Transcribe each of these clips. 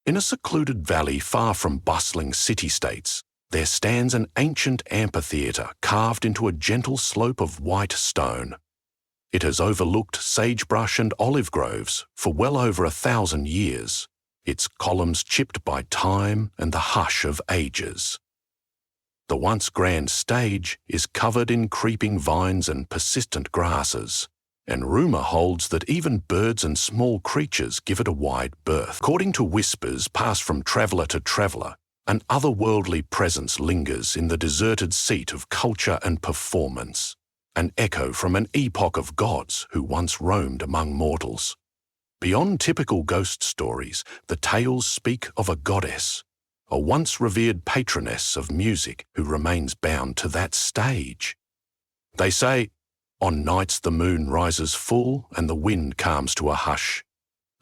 In a secluded valley far from bustling city-states, there stands an ancient amphitheater carved into a gentle slope of white stone. It has overlooked sagebrush and olive groves for well over 1,000 years, its columns chipped by time and the hush of ages. The once grand stage is covered in creeping vines and persistent grasses, and rumour holds that even birds and small creatures give it a wide berth. According to whispers passed from traveller to traveller, an otherworldly presence lingers in the deserted seat of culture and performance, an echo from an epoch of gods who once roamed among mortals. Beyond typical ghost stories, the tales speak of a goddess, a once revered patroness of music who remains bound to that stage. They say, on nights the moon rises full and the wind calms to a hush.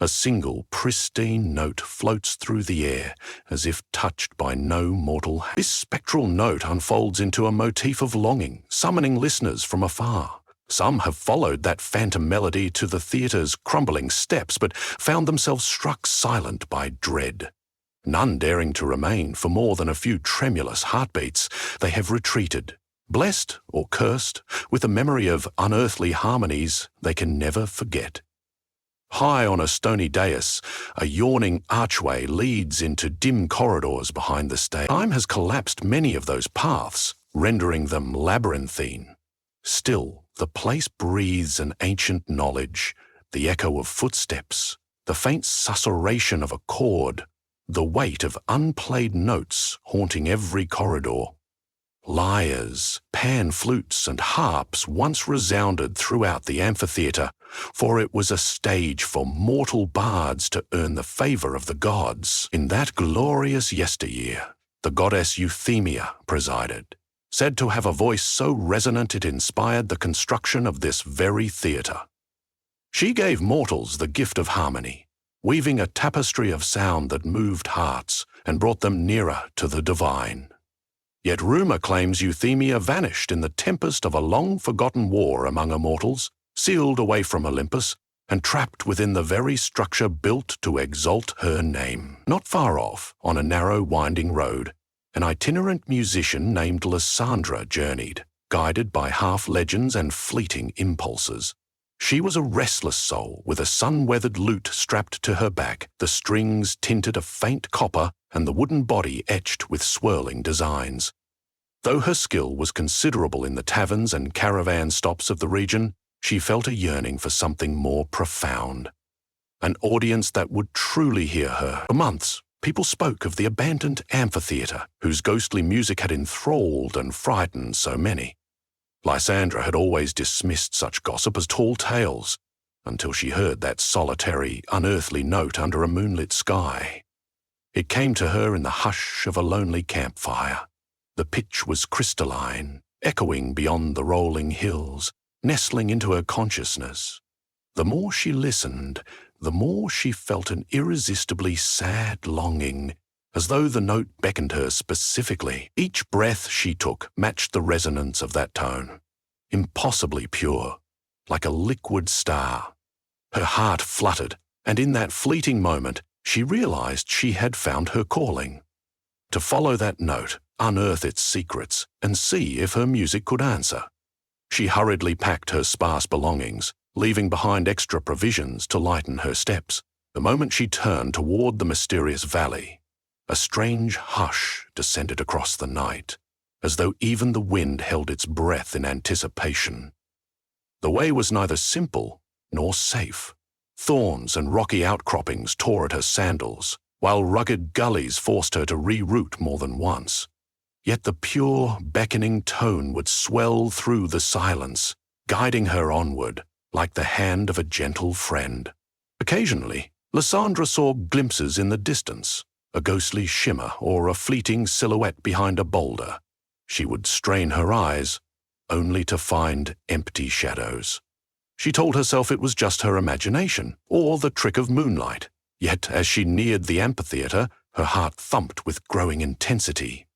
A single pristine note floats through the air as if touched by no mortal hand. This spectral note unfolds into a motif of longing, summoning listeners from afar. Some have followed that phantom melody to the theatre's crumbling steps but found themselves struck silent by dread. None daring to remain for more than a few tremulous heartbeats, they have retreated, blessed or cursed with a memory of unearthly harmonies they can never forget. High on a stony dais, a yawning archway leads into dim corridors behind the stage. Time has collapsed many of those paths, rendering them labyrinthine. Still, the place breathes an ancient knowledge, the echo of footsteps, the faint susurration of a chord, the weight of unplayed notes haunting every corridor. Lyres, pan flutes, and harps once resounded throughout the amphitheater, for it was a stage for mortal bards to earn the favour of the gods. In that glorious yesteryear, the goddess Euphemia presided, said to have a voice so resonant it inspired the construction of this very theatre. She gave mortals the gift of harmony, weaving a tapestry of sound that moved hearts and brought them nearer to the divine. Yet rumour claims Euphemia vanished in the tempest of a long-forgotten war among immortals, sealed away from Olympus, and trapped within the very structure built to exalt her name. Not far off, on a narrow winding road, an itinerant musician named Lysandra journeyed, guided by half-legends and fleeting impulses. She was a restless soul with a sun-weathered lute strapped to her back, the strings tinted a faint copper and the wooden body etched with swirling designs. Though her skill was considerable in the taverns and caravan stops of the region, she felt a yearning for something more profound. An audience that would truly hear her. For months, people spoke of the abandoned amphitheater, whose ghostly music had enthralled and frightened so many. Lysandra had always dismissed such gossip as tall tales, until she heard that solitary, unearthly note under a moonlit sky. It came to her in the hush of a lonely campfire. The pitch was crystalline, echoing beyond the rolling hills, nestling into her consciousness. The more she listened, the more she felt an irresistibly sad longing, as though the note beckoned her specifically. Each breath she took matched the resonance of that tone, impossibly pure, like a liquid star. Her heart fluttered, and in that fleeting moment, she realized she had found her calling. To follow that note, unearth its secrets, and see if her music could answer. She hurriedly packed her sparse belongings, leaving behind extra provisions to lighten her steps. The moment she turned toward the mysterious valley, a strange hush descended across the night, as though even the wind held its breath in anticipation. The way was neither simple nor safe. Thorns and rocky outcroppings tore at her sandals, while rugged gullies forced her to reroute more than once. Yet the pure, beckoning tone would swell through the silence, guiding her onward like the hand of a gentle friend. Occasionally, Lysandra saw glimpses in the distance, a ghostly shimmer or a fleeting silhouette behind a boulder. She would strain her eyes, only to find empty shadows. She told herself it was just her imagination, or the trick of moonlight. Yet as she neared the amphitheater, her heart thumped with growing intensity.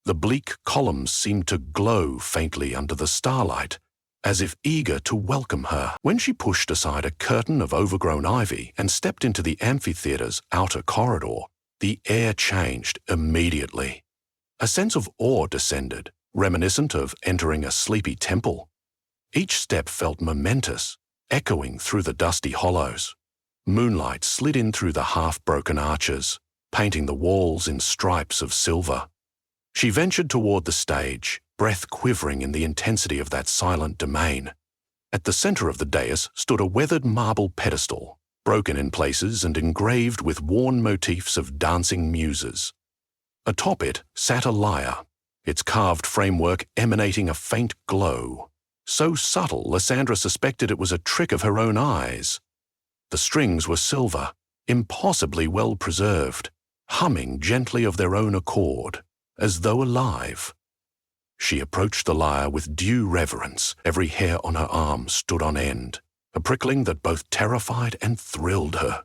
The bleak columns seemed to glow faintly under the starlight, as if eager to welcome her. When she pushed aside a curtain of overgrown ivy and stepped into the amphitheater's outer corridor, The air changed immediately. A sense of awe descended, reminiscent of entering a sleepy temple. Each step felt momentous, echoing through the dusty hollows. Moonlight slid in through the half-broken arches, painting the walls in stripes of silver. She ventured toward the stage, breath quivering in the intensity of that silent domain. At the center of the dais stood a weathered marble pedestal, broken in places and engraved with worn motifs of dancing muses. Atop it sat a lyre, its carved framework emanating a faint glow. So subtle, Lysandra suspected it was a trick of her own eyes. The strings were silver, impossibly well preserved, humming gently of their own accord, as though alive. She approached the lyre with due reverence. Every hair on her arm stood on end, a prickling that both terrified and thrilled her.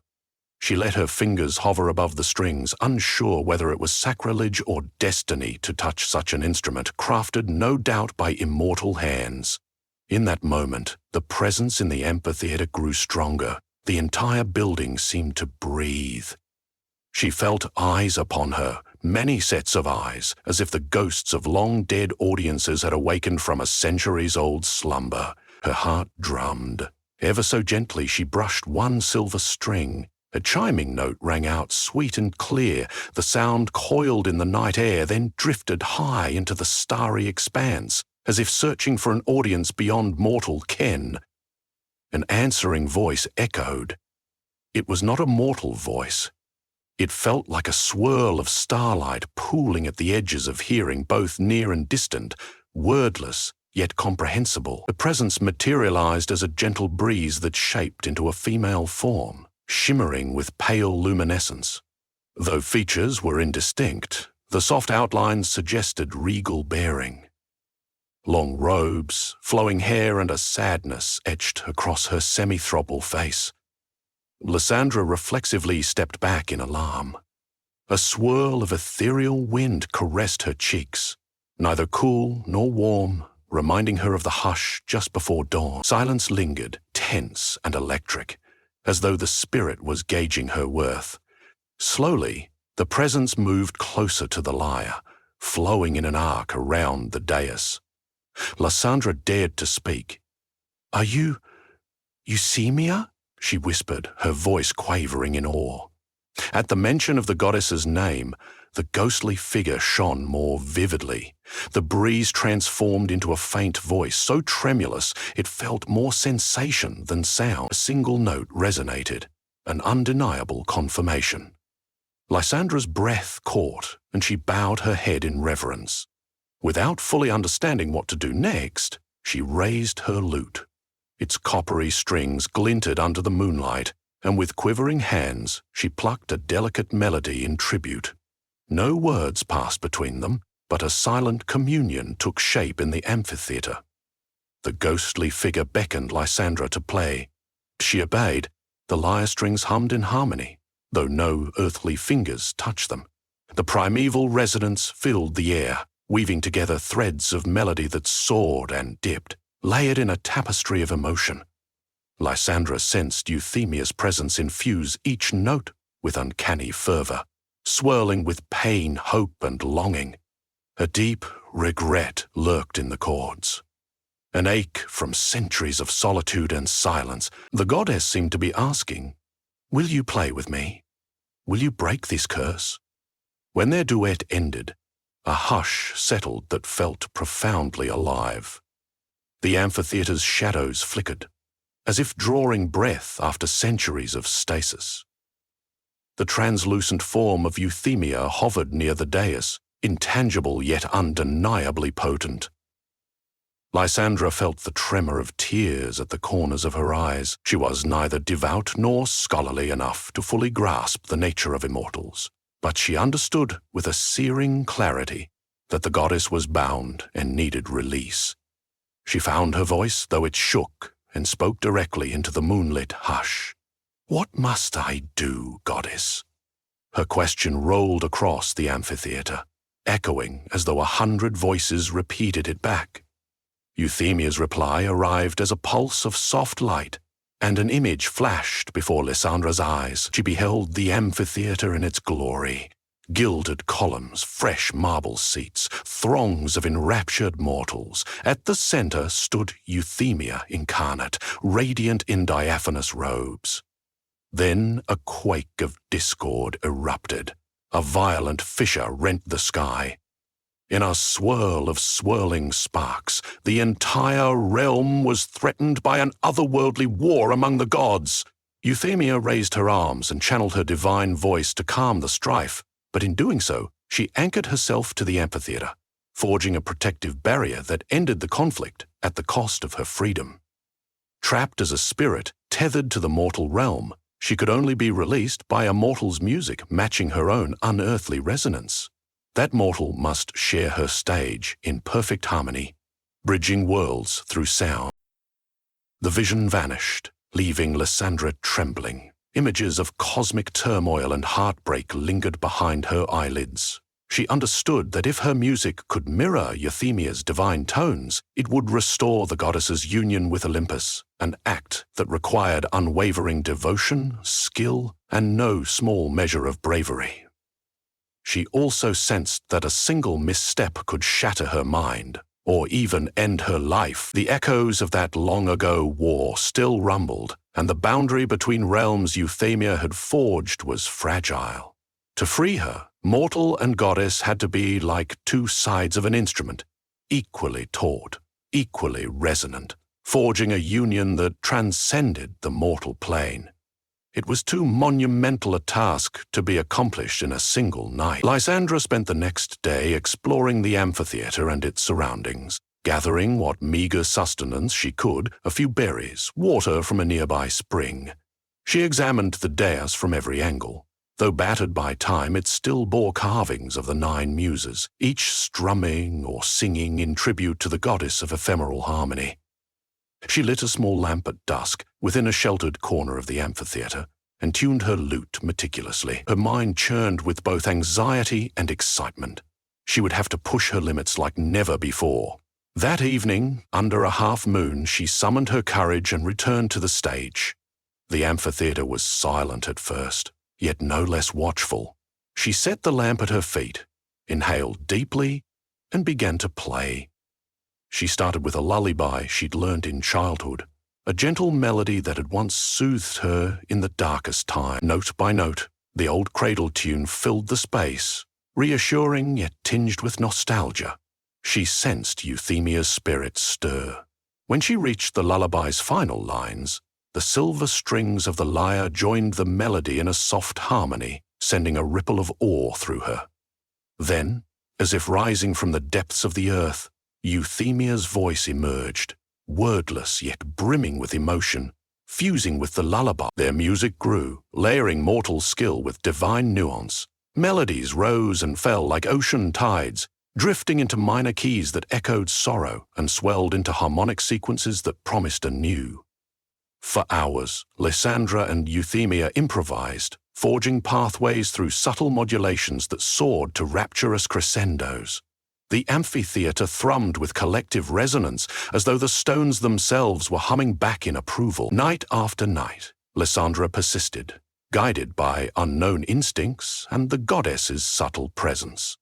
She let her fingers hover above the strings, unsure whether it was sacrilege or destiny to touch such an instrument, crafted no doubt by immortal hands. In that moment, the presence in the amphitheater grew stronger. The entire building seemed to breathe. She felt eyes upon her, many sets of eyes, as if the ghosts of long-dead audiences had awakened from a centuries-old slumber. Her heart drummed. Ever so gently she brushed one silver string. A chiming note rang out sweet and clear. The sound coiled in the night air, then drifted high into the starry expanse, as if searching for an audience beyond mortal ken. An answering voice echoed. It was not a mortal voice. It felt like a swirl of starlight pooling at the edges of hearing, both near and distant, wordless yet comprehensible. The presence materialized as a gentle breeze that shaped into a female form, shimmering with pale luminescence. Though features were indistinct, the soft outlines suggested regal bearing. Long robes, flowing hair, and a sadness etched across her semi-throbble face. Lysandra reflexively stepped back in alarm. A swirl of ethereal wind caressed her cheeks, neither cool nor warm, reminding her of the hush just before dawn. Silence lingered, tense and electric, as though the spirit was gauging her worth. Slowly, the presence moved closer to the lyre, flowing in an arc around the dais. Lysandra dared to speak. "Are you Euthymia?" she whispered, her voice quavering in awe. At the mention of the goddess's name, the ghostly figure shone more vividly. The breeze transformed into a faint voice, so tremulous it felt more sensation than sound. A single note resonated, an undeniable confirmation. Lysandra's breath caught, and she bowed her head in reverence. Without fully understanding what to do next, she raised her lute. Its coppery strings glinted under the moonlight, and with quivering hands she plucked a delicate melody in tribute. No words passed between them, but a silent communion took shape in the amphitheater. The ghostly figure beckoned Lysandra to play. She obeyed. The lyre strings hummed in harmony, though no earthly fingers touched them. The primeval resonance filled the air, weaving together threads of melody that soared and dipped, layered in a tapestry of emotion. Lysandra sensed Euthemia's presence infuse each note with uncanny fervor, swirling with pain, hope, and longing. A deep regret lurked in the chords. An ache from centuries of solitude and silence. The goddess seemed to be asking, "Will you play with me? Will you break this curse?" When their duet ended, a hush settled that felt profoundly alive. The amphitheater's shadows flickered, as if drawing breath after centuries of stasis. The translucent form of Euthymia hovered near the dais, intangible yet undeniably potent. Lysandra felt the tremor of tears at the corners of her eyes. She was neither devout nor scholarly enough to fully grasp the nature of immortals, but she understood with a searing clarity that the goddess was bound and needed release. She found her voice, though it shook, and spoke directly into the moonlit hush. "What must I do, goddess?" Her question rolled across the amphitheater, echoing as though 100 voices repeated it back. Euthemia's reply arrived as a pulse of soft light, and an image flashed before Lysandra's eyes. She beheld the amphitheater in its glory. Gilded columns, fresh marble seats, throngs of enraptured mortals. At the center stood Euthymia incarnate, radiant in diaphanous robes. Then a quake of discord erupted. A violent fissure rent the sky. In a swirl of swirling sparks, the entire realm was threatened by an otherworldly war among the gods. Euthymia raised her arms and channeled her divine voice to calm the strife, but in doing so, she anchored herself to the amphitheater, forging a protective barrier that ended the conflict at the cost of her freedom. Trapped as a spirit, tethered to the mortal realm, she could only be released by a mortal's music matching her own unearthly resonance. That mortal must share her stage in perfect harmony, bridging worlds through sound. The vision vanished, leaving Lysandra trembling. Images of cosmic turmoil and heartbreak lingered behind her eyelids. She understood that if her music could mirror Euthemia's divine tones, it would restore the goddess's union with Olympus, an act that required unwavering devotion, skill, and no small measure of bravery. She also sensed that a single misstep could shatter her mind, or even end her life. The echoes of that long-ago war still rumbled, and the boundary between realms Euthymia had forged was fragile. To free her, mortal and goddess had to be like two sides of an instrument, equally taut, equally resonant, forging a union that transcended the mortal plane. It was too monumental a task to be accomplished in a single night. Lysandra spent the next day exploring the amphitheater and its surroundings, gathering what meager sustenance she could, a few berries, water from a nearby spring. She examined the dais from every angle. Though battered by time, it still bore carvings of the 9 muses, each strumming or singing in tribute to the goddess of ephemeral harmony. She lit a small lamp at dusk within a sheltered corner of the amphitheater and tuned her lute meticulously. Her mind churned with both anxiety and excitement. She would have to push her limits like never before. That evening, under a half moon, she summoned her courage and returned to the stage. The amphitheater was silent at first, yet no less watchful. She set the lamp at her feet, inhaled deeply, and began to play. She started with a lullaby she'd learned in childhood, a gentle melody that had once soothed her in the darkest time. Note by note, the old cradle tune filled the space, reassuring yet tinged with nostalgia. She sensed Euthemia's spirit stir. When she reached the lullaby's final lines, the silver strings of the lyre joined the melody in a soft harmony, sending a ripple of awe through her. Then, as if rising from the depths of the earth, Euthemia's voice emerged, wordless yet brimming with emotion, fusing with the lullaby. Their music grew, layering mortal skill with divine nuance. Melodies rose and fell like ocean tides, drifting into minor keys that echoed sorrow and swelled into harmonic sequences that promised anew. For hours, Lysandra and Euthymia improvised, forging pathways through subtle modulations that soared to rapturous crescendos. The amphitheater thrummed with collective resonance, as though the stones themselves were humming back in approval. Night after night, Lysandra persisted, guided by unknown instincts and the goddess's subtle presence.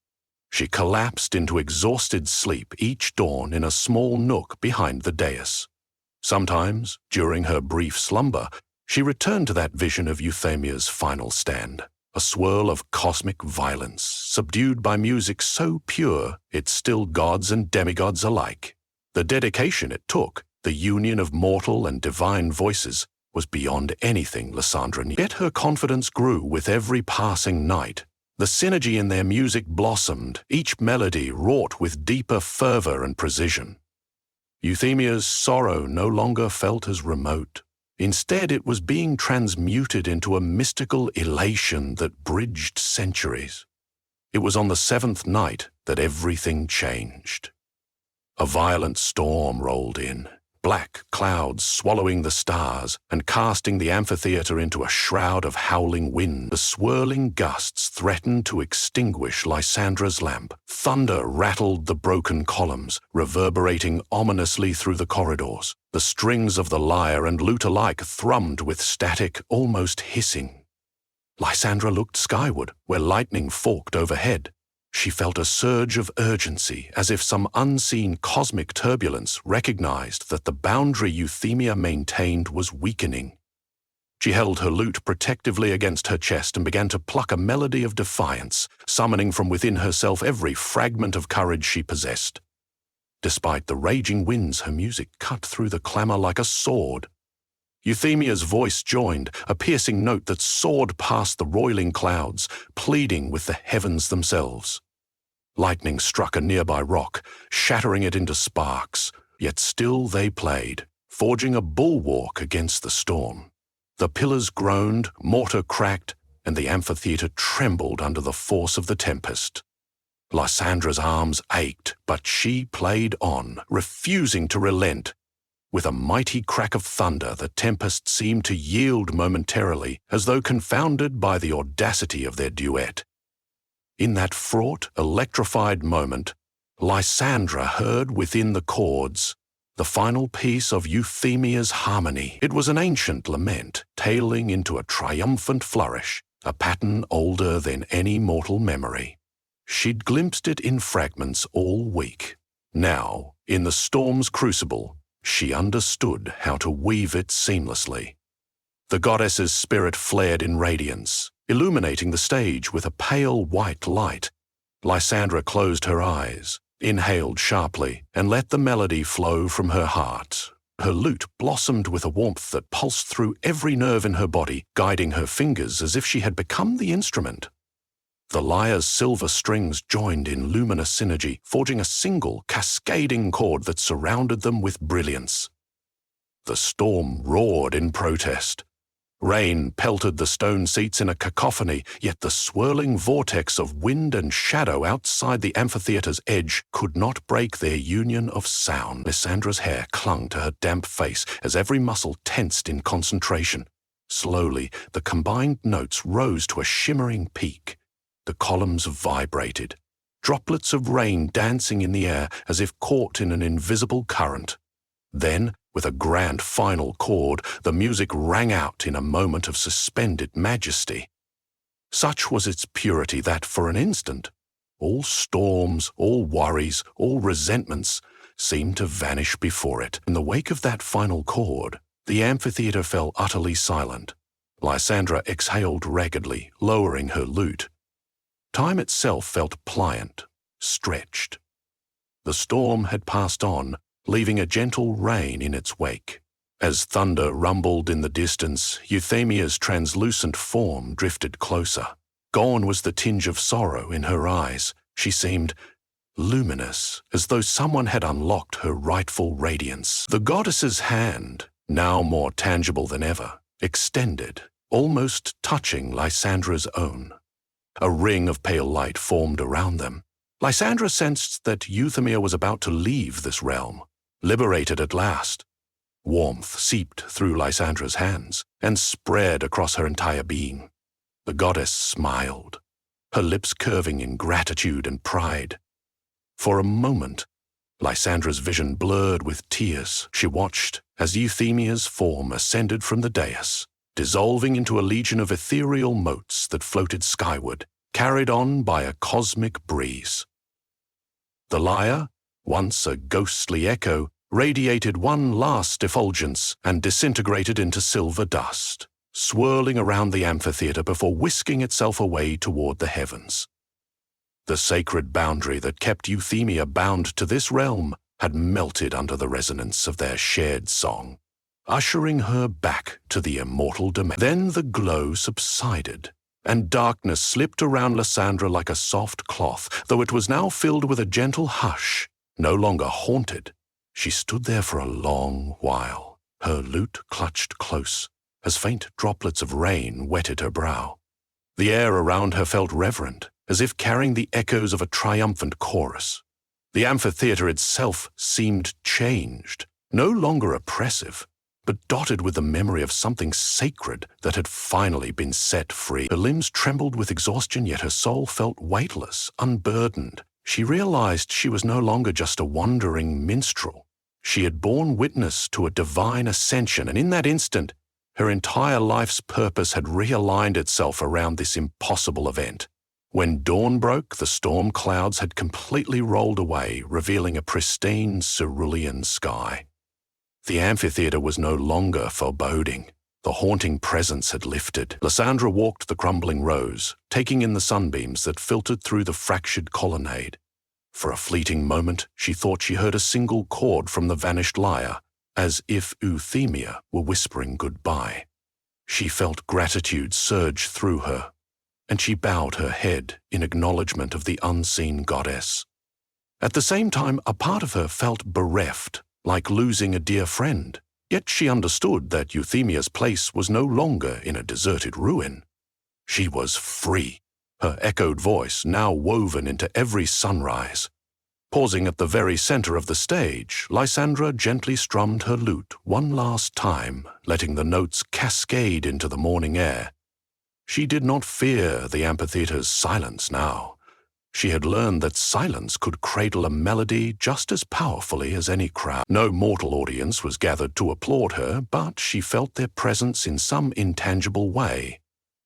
She collapsed into exhausted sleep each dawn in a small nook behind the dais. Sometimes, during her brief slumber, she returned to that vision of Euthemia's final stand, a swirl of cosmic violence, subdued by music so pure it stilled gods and demigods alike. The dedication it took, the union of mortal and divine voices, was beyond anything Lysandra knew. Yet her confidence grew with every passing night. The synergy in their music blossomed, each melody wrought with deeper fervor and precision. Euthemia's sorrow no longer felt as remote. Instead, it was being transmuted into a mystical elation that bridged centuries. It was on the 7th night that everything changed. A violent storm rolled in, black clouds swallowing the stars and casting the amphitheater into a shroud of howling wind. The swirling gusts threatened to extinguish Lysandra's lamp. Thunder rattled the broken columns, reverberating ominously through the corridors. The strings of the lyre and lute alike thrummed with static, almost hissing. Lysandra looked skyward, where lightning forked overhead. She felt a surge of urgency, as if some unseen cosmic turbulence recognized that the boundary Euthymia maintained was weakening. She held her lute protectively against her chest and began to pluck a melody of defiance, summoning from within herself every fragment of courage she possessed. Despite the raging winds, her music cut through the clamor like a sword. Euthymia's voice joined, a piercing note that soared past the roiling clouds, pleading with the heavens themselves. Lightning struck a nearby rock, shattering it into sparks, yet still they played, forging a bulwark against the storm. The pillars groaned, mortar cracked, and the amphitheater trembled under the force of the tempest. Lysandra's arms ached, but she played on, refusing to relent. With a mighty crack of thunder, the tempest seemed to yield momentarily, as though confounded by the audacity of their duet. In that fraught, electrified moment, Lysandra heard within the chords the final piece of Euphemia's harmony. It was an ancient lament, tailing into a triumphant flourish, a pattern older than any mortal memory. She'd glimpsed it in fragments all week. Now, in the storm's crucible, she understood how to weave it seamlessly. The goddess's spirit flared in radiance, illuminating the stage with a pale white light. Lysandra closed her eyes, inhaled sharply, and let the melody flow from her heart. Her lute blossomed with a warmth that pulsed through every nerve in her body, guiding her fingers as if she had become the instrument. The lyre's silver strings joined in luminous synergy, forging a single, cascading chord that surrounded them with brilliance. The storm roared in protest. Rain pelted the stone seats in a cacophony, yet the swirling vortex of wind and shadow outside the amphitheater's edge could not break their union of sound. Lysandra's hair clung to her damp face as every muscle tensed in concentration. Slowly, the combined notes rose to a shimmering peak. The columns vibrated, droplets of rain dancing in the air as if caught in an invisible current. Then, with a grand final chord, the music rang out in a moment of suspended majesty. Such was its purity that, for an instant, all storms, all worries, all resentments seemed to vanish before it. In the wake of that final chord, the amphitheater fell utterly silent. Lysandra exhaled raggedly, lowering her lute. Time itself felt pliant, stretched. The storm had passed on, leaving a gentle rain in its wake. As thunder rumbled in the distance, Euphemia's translucent form drifted closer. Gone was the tinge of sorrow in her eyes. She seemed luminous, as though someone had unlocked her rightful radiance. The goddess's hand, now more tangible than ever, extended, almost touching Lysandra's own. A ring of pale light formed around them. Lysandra sensed that Euphemia was about to leave this realm, liberated at last. Warmth seeped through Lysandra's hands and spread across her entire being. The goddess smiled, her lips curving in gratitude and pride. For a moment, Lysandra's vision blurred with tears. She watched as Euphemia's form ascended from the dais, dissolving into a legion of ethereal motes that floated skyward, carried on by a cosmic breeze. The lyre, once a ghostly echo, radiated one last effulgence and disintegrated into silver dust, swirling around the amphitheater before whisking itself away toward the heavens. The sacred boundary that kept Euphemia bound to this realm had melted under the resonance of their shared song, ushering her back to the immortal domain. Then the glow subsided, and darkness slipped around Lysandra like a soft cloth, though it was now filled with a gentle hush, no longer haunted. She stood there for a long while, her lute clutched close, as faint droplets of rain wetted her brow. The air around her felt reverent, as if carrying the echoes of a triumphant chorus. The amphitheater itself seemed changed, no longer oppressive, but dotted with the memory of something sacred that had finally been set free. Her limbs trembled with exhaustion, yet her soul felt weightless, unburdened. She realized she was no longer just a wandering minstrel. She had borne witness to a divine ascension, and in that instant, her entire life's purpose had realigned itself around this impossible event. When dawn broke, the storm clouds had completely rolled away, revealing a pristine, cerulean sky. The amphitheater was no longer foreboding. The haunting presence had lifted. Lysandra walked the crumbling rows, taking in the sunbeams that filtered through the fractured colonnade. For a fleeting moment, she thought she heard a single chord from the vanished lyre, as if Euthymia were whispering goodbye. She felt gratitude surge through her, and she bowed her head in acknowledgement of the unseen goddess. At the same time, a part of her felt bereft, like losing a dear friend. Yet she understood that Euthemia's place was no longer in a deserted ruin. She was free, her echoed voice now woven into every sunrise. Pausing at the very center of the stage, Lysandra gently strummed her lute one last time, letting the notes cascade into the morning air. She did not fear the amphitheater's silence now. She had learned that silence could cradle a melody just as powerfully as any crowd. No mortal audience was gathered to applaud her, but she felt their presence in some intangible way.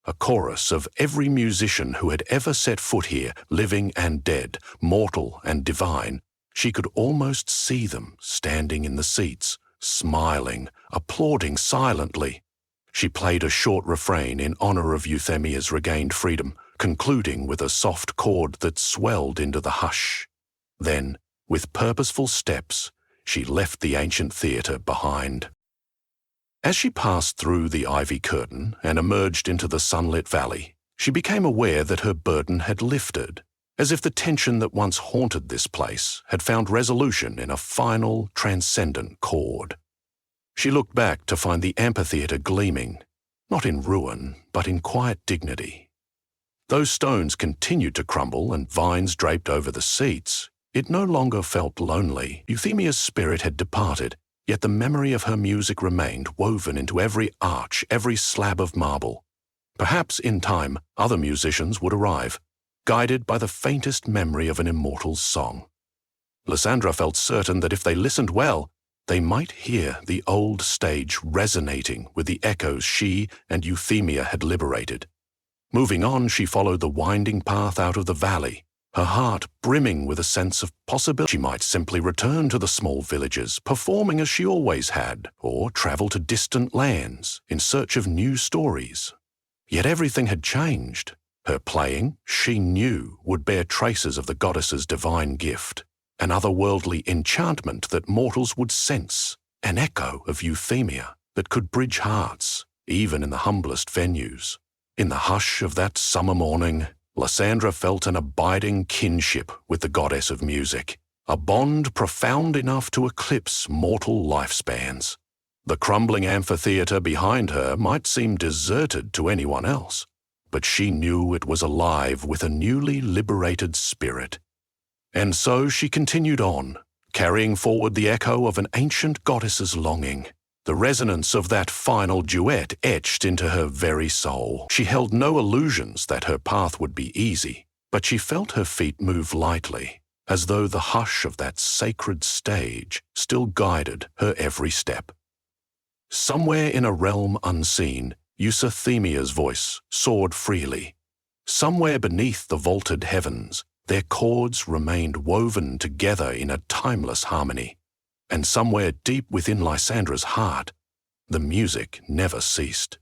A chorus of every musician who had ever set foot here, living and dead, mortal and divine. She could almost see them standing in the seats, smiling, applauding silently. She played a short refrain in honor of Euthemia's regained freedom, concluding with a soft chord that swelled into the hush. Then, with purposeful steps, she left the ancient theater behind. As she passed through the ivy curtain and emerged into the sunlit valley, she became aware that her burden had lifted, as if the tension that once haunted this place had found resolution in a final, transcendent chord. She looked back to find the amphitheater gleaming, not in ruin, but in quiet dignity. Though stones continued to crumble and vines draped over the seats, it no longer felt lonely. Euthemia's spirit had departed, yet the memory of her music remained woven into every arch, every slab of marble. Perhaps in time, other musicians would arrive, guided by the faintest memory of an immortal's song. Lysandra felt certain that if they listened well, they might hear the old stage resonating with the echoes she and Euthymia had liberated. Moving on, she followed the winding path out of the valley, her heart brimming with a sense of possibility. She might simply return to the small villages, performing as she always had, or travel to distant lands in search of new stories. Yet everything had changed. Her playing, she knew, would bear traces of the goddess's divine gift, an otherworldly enchantment that mortals would sense, an echo of Euthymia that could bridge hearts, even in the humblest venues. In the hush of that summer morning, Lysandra felt an abiding kinship with the goddess of music, a bond profound enough to eclipse mortal lifespans. The crumbling amphitheater behind her might seem deserted to anyone else, but she knew it was alive with a newly liberated spirit. And so she continued on, carrying forward the echo of an ancient goddess's longing. The resonance of that final duet etched into her very soul. She held no illusions that her path would be easy, but she felt her feet move lightly, as though the hush of that sacred stage still guided her every step. Somewhere in a realm unseen, Euthemia's voice soared freely. Somewhere beneath the vaulted heavens, their chords remained woven together in a timeless harmony. And somewhere deep within Lysandra's heart, the music never ceased.